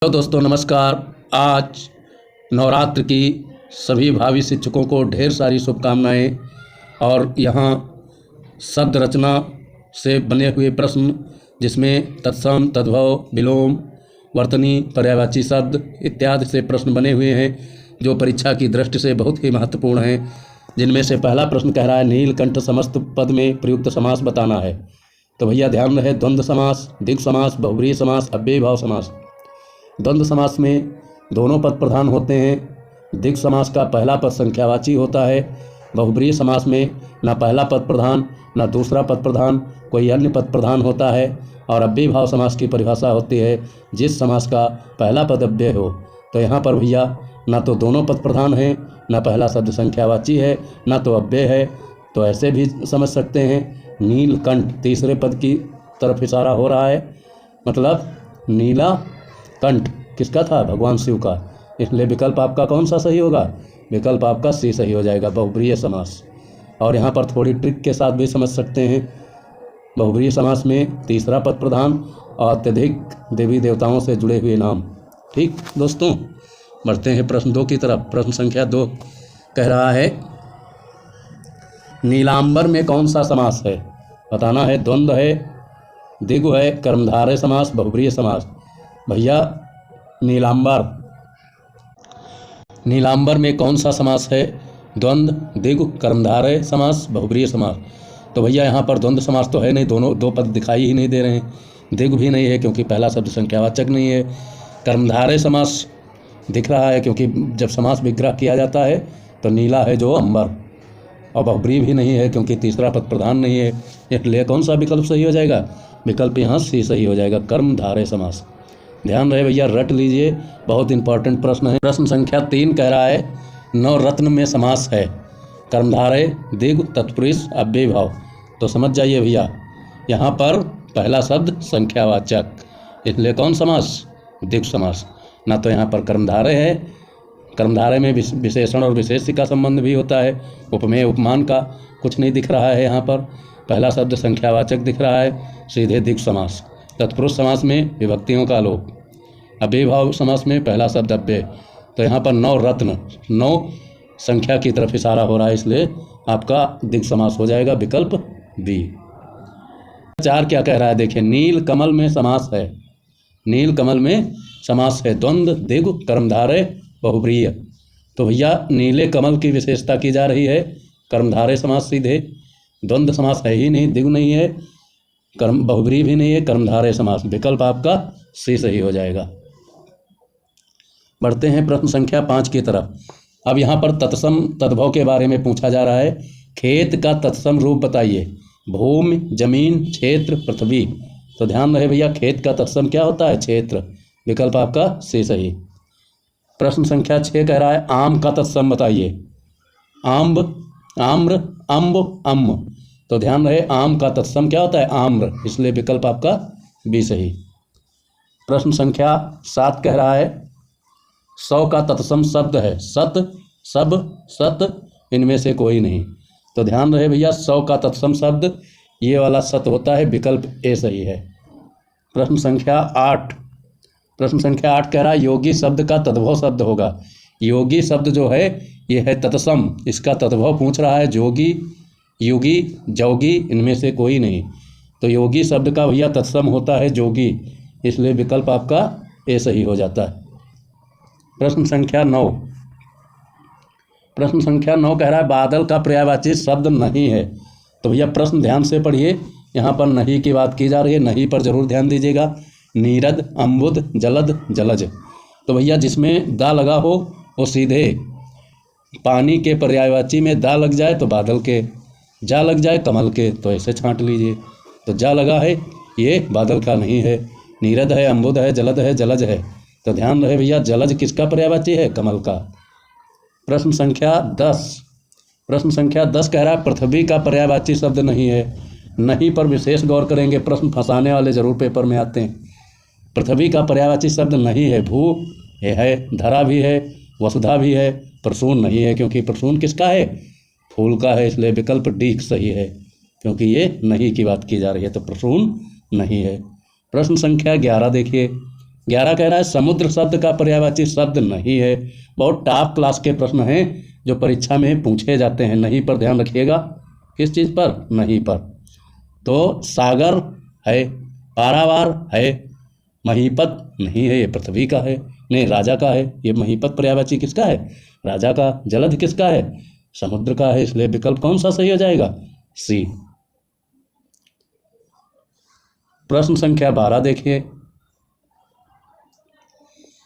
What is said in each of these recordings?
Hello दोस्तों, नमस्कार। आज नवरात्र की सभी भावी शिक्षकों को ढेर सारी शुभकामनाएं। और यहाँ शब्द रचना से बने हुए प्रश्न, जिसमें तत्सम, तद्भव, विलोम, वर्तनी, पर्यायवाची शब्द इत्यादि से प्रश्न बने हुए हैं, जो परीक्षा की दृष्टि से बहुत ही महत्वपूर्ण हैं। जिनमें से पहला प्रश्न कह रहा है, नीलकंठ समस्त पद में प्रयुक्त समास बताना है। तो भैया ध्यान रहे, द्वंद्व समास, द्विगु समास, बहुव्रीहि समास, अव्ययी भाव समास। द्वंद्व समास में दोनों पद प्रधान होते हैं। द्विगु समास का पहला पद संख्यावाची होता है। बहुव्रीहि समास में न पहला पद प्रधान न दूसरा पद प्रधान, कोई अन्य पद प्रधान होता है। और अव्ययी भाव समास की परिभाषा होती है, जिस समास का पहला पद अव्यय हो। तो यहाँ पर भैया न तो दोनों पद प्रधान हैं, न पहला शब्द संख्यावाची है, न तो अव्यय है। तो ऐसे भी समझ सकते हैं, नीलकंठ तीसरे पद की तरफ इशारा हो रहा है। मतलब नीला कंठ किसका था? भगवान शिव का। इसलिए विकल्प आपका कौन सा सही होगा? विकल्प आपका सी सही हो जाएगा, बहुव्रीहि समास। और यहाँ पर थोड़ी ट्रिक के साथ भी समझ सकते हैं। बहुव्रीहि समास में तीसरा पद प्रधान और अत्यधिक देवी देवताओं से जुड़े हुए नाम। ठीक दोस्तों, बढ़ते हैं प्रश्न 2 की तरफ। प्रश्न संख्या 2 कह रहा है, नीलांबर में कौन सा समास है? बताना है। द्वंद्व है, द्विगु है, कर्मधारय समास, बहुव्रीहि समास। भैया नीलांबर में कौन सा समास है? द्वंद्व, द्विगु, कर्मधारय समास, बहुव्रीहि समास। तो भैया यहाँ पर द्वंद्व समास तो है नहीं, दोनों दो पद दिखाई ही नहीं दे रहे हैं। द्विगु भी नहीं है क्योंकि पहला शब्द संख्यावाचक नहीं है। कर्मधारय समास दिख रहा है क्योंकि जब समास विग्रह किया जाता है तो नीला है जो अंबर। और बहुव्रीहि भी नहीं है क्योंकि तीसरा पद प्रधान नहीं है। इसलिए कौन सा विकल्प सही हो जाएगा? विकल्प यहाँ सी सही हो जाएगा, कर्मधारय समास। ध्यान रहे भैया, रट लीजिए, बहुत इंपॉर्टेंट प्रश्न है। प्रश्न संख्या 3 कह रहा है, नवरत्न में समास है, कर्मधारय, द्विगु, तत्पुरुष, अव्ययी भाव। तो समझ जाइए भैया, यहाँ पर पहला शब्द संख्यावाचक, इसलिए कौन समास? द्विगु समास। ना तो यहाँ पर कर्मधारय है, कर्मधारय में विशेषण और विशेष्य का संबंध भी होता है। उपमेय उपमान का कुछ नहीं दिख रहा है यहाँ पर। पहला शब्द संख्यावाचक दिख रहा है, सीधे द्विगु समास। तत्पुरुष समास में विभक्तियों का लोप। अव्ययी भाव समास में पहला शब्द अव्यय। तो यहाँ पर नवरत्न, 9 संख्या की तरफ इशारा हो रहा है, इसलिए आपका द्विगु समास हो जाएगा, विकल्प बी। 4 क्या कह रहा है? देखिए, नील कमल में समास है। नील कमल में समास है, द्वंद्व, द्विगु, कर्मधारय, बहुव्रीहि। तो भैया नीले कमल की विशेषता की जा रही है, कर्मधारय समास सीधे। द्वंद्व समास है ही नहीं, द्विगु नहीं है, बहुव्रीहि भी नहीं है, कर्मधारय समास। विकल्प आपका सी सही हो जाएगा। बढ़ते हैं प्रश्न संख्या 5 की तरफ। अब यहाँ पर तत्सम तद्भव के बारे में पूछा जा रहा है। खेत का तत्सम रूप बताइए। भूमि, जमीन, क्षेत्र, पृथ्वी। तो ध्यान रहे भैया, खेत का तत्सम क्या होता है? क्षेत्र। विकल्प आपका सी सही। प्रश्न संख्या 6 कह रहा है, आम का तत्सम बताइए। आम्ब, आम्र, अम्ब, अम्म। तो ध्यान रहे, आम का तत्सम क्या होता है? आम्र। इसलिए विकल्प आपका बी सही। प्रश्न संख्या 7 कह रहा है, 100 का तत्सम शब्द है। सत, सब, सत, इनमें से कोई नहीं। तो ध्यान रहे भैया, 100 का तत्सम शब्द ये वाला सत होता है, विकल्प ए सही है। प्रश्न संख्या 8 कह रहा है, योगी शब्द का तद्भव शब्द होगा। योगी शब्द जो है ये है तत्सम, इसका तद्भव पूछ रहा है। जोगी, युगी, जोगी, इनमें से कोई नहीं। तो योगी शब्द का भैया तत्सम होता है जोगी, इसलिए विकल्प आपका ए सही हो जाता है। प्रश्न संख्या 9 कह रहा है, बादल का पर्यायवाची शब्द नहीं है। तो भैया प्रश्न ध्यान से पढ़िए, यहाँ पर नहीं की बात की जा रही है, नहीं पर जरूर ध्यान दीजिएगा। नीरद, अम्बुद, जलद, जलज। तो भैया जिसमें दा लगा हो वो सीधे पानी के पर्यायवाची में दा लग जाए तो बादल के, जा लग जाए कमल के, तो ऐसे छांट लीजिए। तो जा लगा है, ये बादल का नहीं है। नीरद है, अम्बुद है, जलद है, जलज है। तो ध्यान रहे भैया, जलज किसका पर्यायवाची है? कमल का। प्रश्न संख्या 10 कह रहा है, पृथ्वी का पर्यायवाची शब्द नहीं है। नहीं पर विशेष गौर करेंगे, प्रश्न फंसाने वाले जरूर पेपर में आते हैं। पृथ्वी का पर्यायवाची शब्द नहीं है। भू है, धरा भी है, वसुधा भी है, प्रसून नहीं है क्योंकि प्रसून किसका है? फूल का है, इसलिए विकल्प डी सही है, क्योंकि ये नहीं की बात की जा रही है, तो प्रसून नहीं है। प्रश्न संख्या 11 देखिए, 11 कह रहा है समुद्र शब्द का पर्यायवाची शब्द नहीं है। बहुत टॉप क्लास के प्रश्न हैं जो परीक्षा में पूछे जाते हैं। नहीं पर ध्यान रखिएगा, किस चीज़ पर? नहीं पर। तो सागर है, पारावार है, महीपत नहीं है, ये पृथ्वी का है, नहीं राजा का है। ये महीपत पर्यायवाची किसका है? राजा का। जलध किसका है? समुद्र का है। इसलिए विकल्प कौन सा सही हो जाएगा? सी। प्रश्न संख्या 12 देखिए।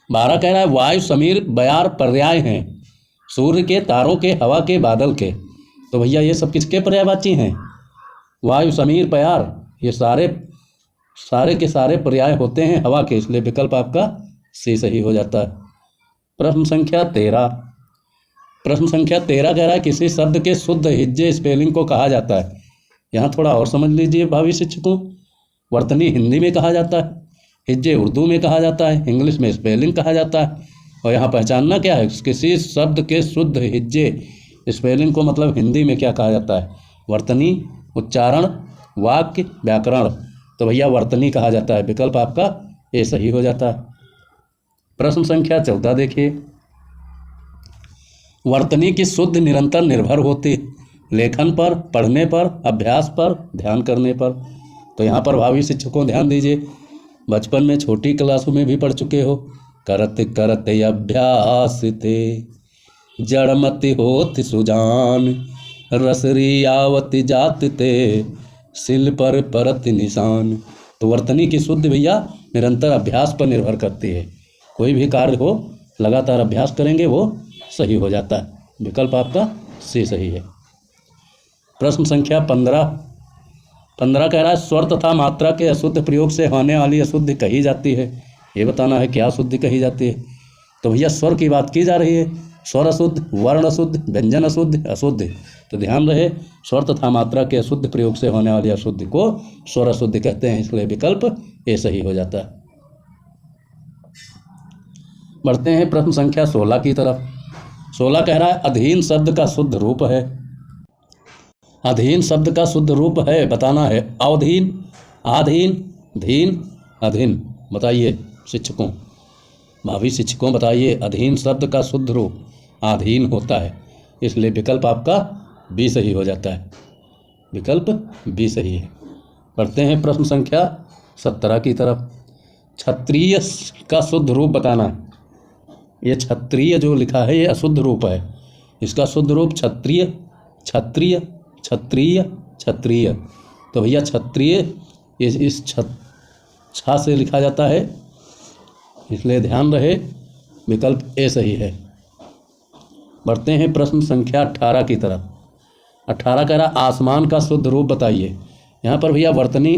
12 कह रहा है वायु समीर बयार पर्याय हैं, सूर्य के, तारों के, हवा के, बादल के। तो भैया ये सब किसके पर्यायवाची हैं? वायु समीर बयार, ये सारे के सारे पर्याय होते हैं हवा के। इसलिए विकल्प आपका सी सही हो जाता है। प्रश्न संख्या 13। प्रश्न संख्या 13 कह रहा है किसी शब्द के शुद्ध हिज्जे स्पेलिंग को कहा जाता है। यहाँ थोड़ा और समझ लीजिए भावी शिक्षकों। वर्तनी हिंदी में कहा जाता है, हिज्जे उर्दू में कहा जाता है, इंग्लिश में स्पेलिंग कहा जाता है। और यहाँ पहचानना क्या है? किसी शब्द के शुद्ध हिज्जे स्पेलिंग को मतलब हिंदी में क्या कहा जाता है? वर्तनी, उच्चारण, वाक्य, व्याकरण। तो भैया वर्तनी कहा जाता है। विकल्प आपका ये सही हो जाता है। प्रश्न संख्या 14 देखिए। वर्तनी की शुद्ध निरंतर निर्भर होती लेखन पर, पढ़ने पर, अभ्यास पर, ध्यान करने पर। तो यहाँ पर भावी शिक्षकों ध्यान दीजिए, बचपन में छोटी क्लासों में भी पढ़ चुके हो। करत करत अभ्यास थे, जड़मति होत सुजान, रसरी आवत जात थे, सिल पर परत निशान। तो वर्तनी की शुद्ध भैया निरंतर अभ्यास पर निर्भर करती है। कोई भी कार्य हो लगातार अभ्यास करेंगे वो सही हो जाता है। विकल्प आपका सी सही है। प्रश्न संख्या 15 कह रहा है स्वर तथा मात्रा के अशुद्ध प्रयोग से होने वाली अशुद्धि कही जाती है। ये बताना है क्या अशुद्धि कही जाती है। तो भैया स्वर की बात की जा रही है। स्वर अशुद्ध, वर्ण अशुद्ध, व्यंजन अशुद्ध, अशुद्ध। तो ध्यान रहे स्वर तथा मात्रा के अशुद्ध प्रयोग से होने वाली अशुद्धि को स्वर अशुद्धि कहते हैं। इसलिए विकल्प ए सही हो जाता है। बढ़ते हैं प्रश्न संख्या 16 की तरफ। 16 कह रहा है अधीन शब्द का शुद्ध रूप है। अधीन शब्द का शुद्ध रूप है बताना है। अवधीन, आधीन, धीन, अधीन। बताइए शिक्षकों, भावी शिक्षकों बताइए अधीन शब्द का शुद्ध रूप आधीन होता है। इसलिए विकल्प आपका बी सही हो जाता है। विकल्प बी सही है। पढ़ते हैं प्रश्न संख्या 17 की तरफ। क्षत्रिय का शुद्ध रूप बताना है। ये क्षत्रिय जो लिखा है ये अशुद्ध रूप है। इसका शुद्ध रूप क्षत्रिय, क्षत्रिय, क्षत्रिय, क्षत्रिय। तो भैया क्षत्रिय इस छा से लिखा जाता है। इसलिए ध्यान रहे विकल्प ए सही है। बढ़ते हैं प्रश्न संख्या 18 की तरफ। 18 कह रहा आसमान का शुद्ध रूप बताइए। यहाँ पर भैया वर्तनी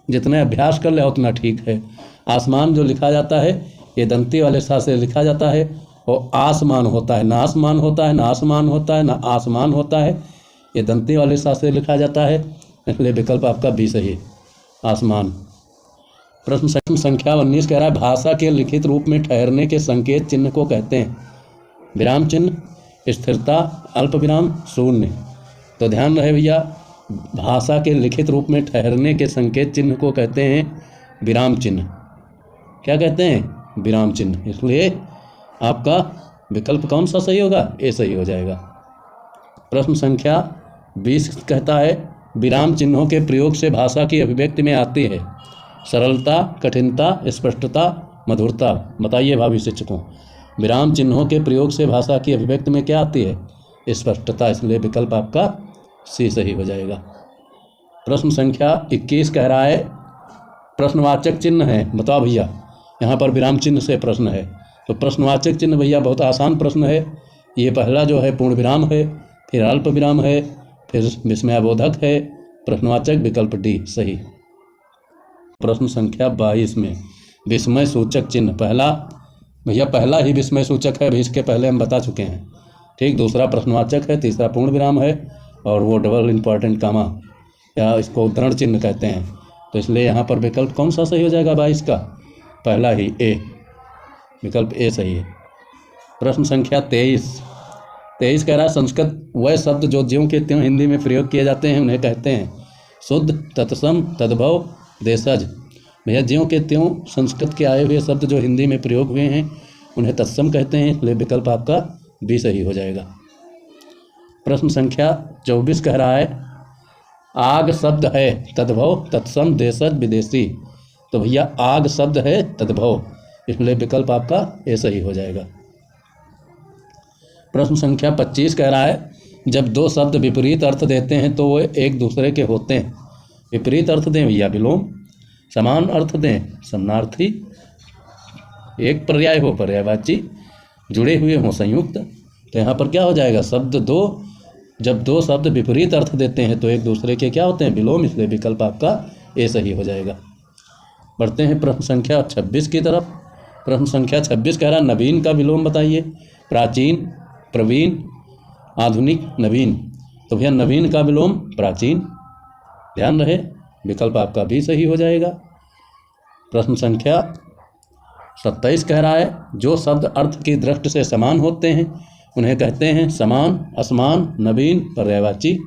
जितने अभ्यास कर ले उतना ठीक है। आसमान जो लिखा जाता है ये दंती वाले सा से लिखा जाता है और आसमान होता है, ना आसमान होता है, ना आसमान होता है, ना आसमान होता है। ये दंती वाले सा से लिखा जाता है। इसलिए विकल्प आपका बी सही है, आसमान। प्रश्न संख्या 19 कह रहा है भाषा के लिखित रूप में ठहरने के संकेत चिन्ह को कहते हैं। विराम चिन्ह, स्थिरता, अल्प विराम, शून्य। तो ध्यान रहे भैया भाषा के लिखित रूप में ठहरने के संकेत चिन्ह को कहते हैं विराम चिन्ह। क्या कहते हैं? विराम चिन्ह। इसलिए आपका विकल्प कौन सा सही होगा? ए सही हो जाएगा। प्रश्न संख्या 20 कहता है विराम चिन्हों के प्रयोग से भाषा की अभिव्यक्ति में आती है सरलता, कठिनता, स्पष्टता, मधुरता। बताइए भावी शिक्षकों, विराम चिन्हों के प्रयोग से भाषा की अभिव्यक्ति में क्या आती है? स्पष्टता। इसलिए विकल्प आपका सी सही हो जाएगा। प्रश्न संख्या 21 कह रहा है प्रश्नवाचक चिन्ह है। बताओ भैया, यहाँ पर विराम चिन्ह से प्रश्न है। तो प्रश्नवाचक चिन्ह भैया बहुत आसान प्रश्न है। ये पहला जो है पूर्ण विराम है, फिर अल्प विराम है, फिर विस्मयाबोधक है, प्रश्नवाचक। विकल्प डी सही। प्रश्न संख्या 22 में विस्मय सूचक चिन्ह पहला भैया पहला ही विस्मय सूचक है। इसके पहले हम बता चुके हैं, ठीक। दूसरा प्रश्नवाचक है, तीसरा पूर्ण विराम है और वो डबल इम्पॉर्टेंट कामा या इसको उद्धरण चिन्ह कहते हैं। तो इसलिए यहाँ पर विकल्प कौन सा सही हो जाएगा 22 का? पहला ही ए, विकल्प ए सही है। प्रश्न संख्या 23 कह रहा है संस्कृत वह शब्द जो ज्यों के त्यों हिंदी में प्रयोग किए जाते हैं उन्हें कहते हैं शुद्ध, तत्सम, तद्भव, देशज। भैया ज्यों के त्यों संस्कृत के आए हुए शब्द जो हिंदी में प्रयोग हुए हैं उन्हें तत्सम कहते हैं, इसलिए विकल्प आपका बी सही हो जाएगा। प्रश्न संख्या 24 कह रहा है आग शब्द है तद्भव तत्सम देशज विदेशी। तो भैया आग शब्द है तद्भव, इसलिए विकल्प आपका ए सही हो जाएगा। प्रश्न संख्या 25 कह रहा है जब दो शब्द विपरीत अर्थ देते हैं तो वो एक दूसरे के होते हैं। विपरीत अर्थ दें भैया विलोम, समान अर्थ दें समानार्थी, एक पर्याय हो पर्यायवाची, जुड़े हुए हों संयुक्त। तो यहाँ पर क्या हो जाएगा शब्द दो, जब दो शब्द विपरीत अर्थ देते हैं तो एक दूसरे के क्या होते हैं विलोम, इसलिए विकल्प आपका ए सही हो जाएगा। बढ़ते हैं प्रश्न संख्या 26 की तरफ। प्रश्न संख्या 26 कह रहा है नवीन का विलोम बताइए। प्राचीन, प्रवीण, आधुनिक, नवीन। तो भैया नवीन का विलोम प्राचीन, ध्यान रहे विकल्प आपका भी सही हो जाएगा। प्रश्न संख्या 27 कह रहा है जो शब्द अर्थ की दृष्टि से समान होते हैं उन्हें कहते हैं समान, असमान, नवीन, पर्यायवाची।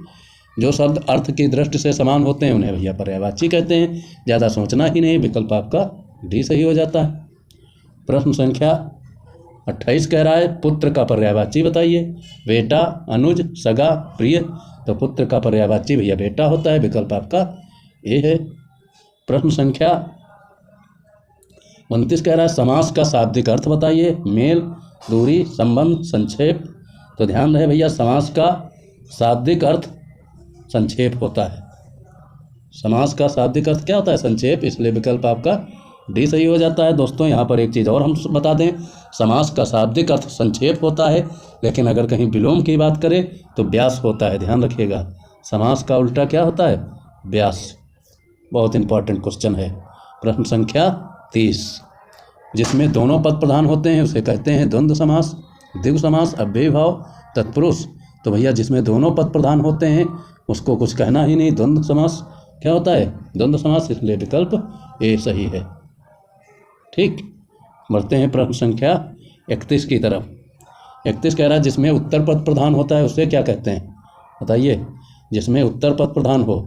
जो शब्द अर्थ की दृष्टि से समान होते हैं उन्हें भैया पर्यायवाची कहते हैं। ज़्यादा सोचना ही नहीं, विकल्प आपका डी सही हो जाता है। प्रश्न संख्या 28 कह रहा है पुत्र का पर्यायवाची बताइए। बेटा, अनुज, सगा, प्रिय। तो पुत्र का पर्यायवाची भैया बेटा होता है, विकल्प आपका ए है। प्रश्न संख्या 29 कह रहा है समास का शाब्दिक अर्थ बताइए। मेल, दूरी, संबंध, संक्षेप। तो ध्यान रहे भैया समास का शाब्दिक अर्थ संक्षेप होता है। समास का शाब्दिक अर्थ क्या होता है संक्षेप, इसलिए विकल्प आपका डी सही हो जाता है। दोस्तों यहाँ पर एक चीज़ और हम बता दें, समास का शाब्दिक अर्थ संक्षेप होता है, लेकिन अगर कहीं विलोम की बात करें तो व्यास होता है, ध्यान रखिएगा। समास का उल्टा क्या होता है व्यास। बहुत इंपॉर्टेंट क्वेश्चन है। प्रश्न संख्या 30 जिसमें दोनों पद प्रधान होते हैं उसे कहते हैं द्वंद्व समास। द्विगु समास, अव्ययी भाव, तत्पुरुष। तो भैया जिसमें दोनों पद प्रधान होते हैं उसको कुछ कहना ही नहीं, द्वंद्व समास क्या होता है द्वंद्व समास, इसलिए विकल्प ए सही है। ठीक, बढ़ते हैं प्रश्न संख्या 31 की तरफ। 31 कह रहा है जिसमें उत्तर पद प्रधान होता है उसे क्या कहते हैं बताइए। जिसमें उत्तर पद प्रधान हो,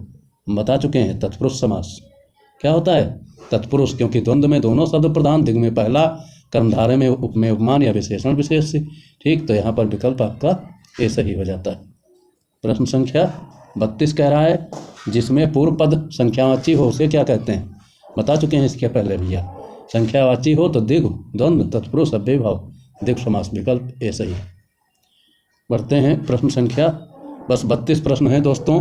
हम बता चुके हैं तत्पुरुष समास। क्या होता है तत्पुरुष, क्योंकि द्वंद्व में दोनों शब्द प्रधान, द्विगु में पहला, कर्मधारय में उपमान या विशेषण विशेष से। ठीक, तो यहाँ पर विकल्प आपका ए सही हो जाता है। प्रश्न संख्या 32 कह रहा है जिसमें पूर्व पद संख्यावाची हो उसे क्या कहते हैं, बता चुके हैं इसके पहले भैया। संख्यावाची हो तो द्विगु, द्वंद्व, तत्पुरुष, अव्ययी भाव, द्विगु समास, विकल्प ए सही। बढ़ते हैं प्रश्न संख्या, बस 32 प्रश्न हैं दोस्तों।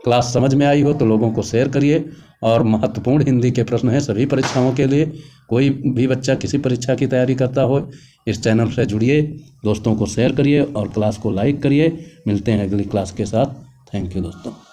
क्लास समझ में आई हो तो लोगों को शेयर करिए, और महत्वपूर्ण हिंदी के प्रश्न हैं सभी परीक्षाओं के लिए। कोई भी बच्चा किसी परीक्षा की तैयारी करता हो इस चैनल से जुड़िए, दोस्तों को शेयर करिए और क्लास को लाइक करिए। मिलते हैं अगली क्लास के साथ। थैंक यू दोस्तों।